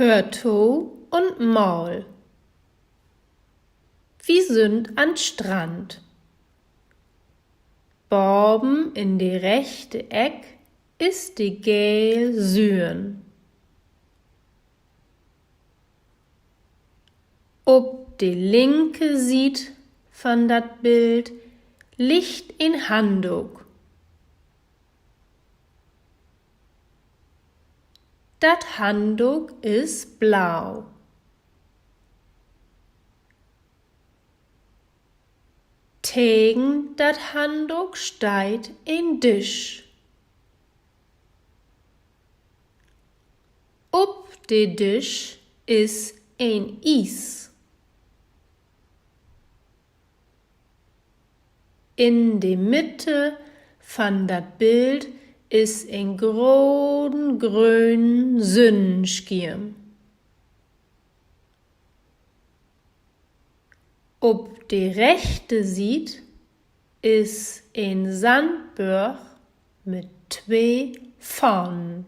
Hör to und Maul. Wir sind an Strand. Boben in die rechte Eck ist die geel Süen. Ob die linke Sied von dat Bild liegt in Handuk. Dat Handuk is blau. Tegen dat Handuk steit een Tisch. Op de Tisch is een Is. In de Mitte van dat Bild is een groten grünen Sonnenschirm. Op de rechte Sied is een Sandburg mit 2 Fahnen.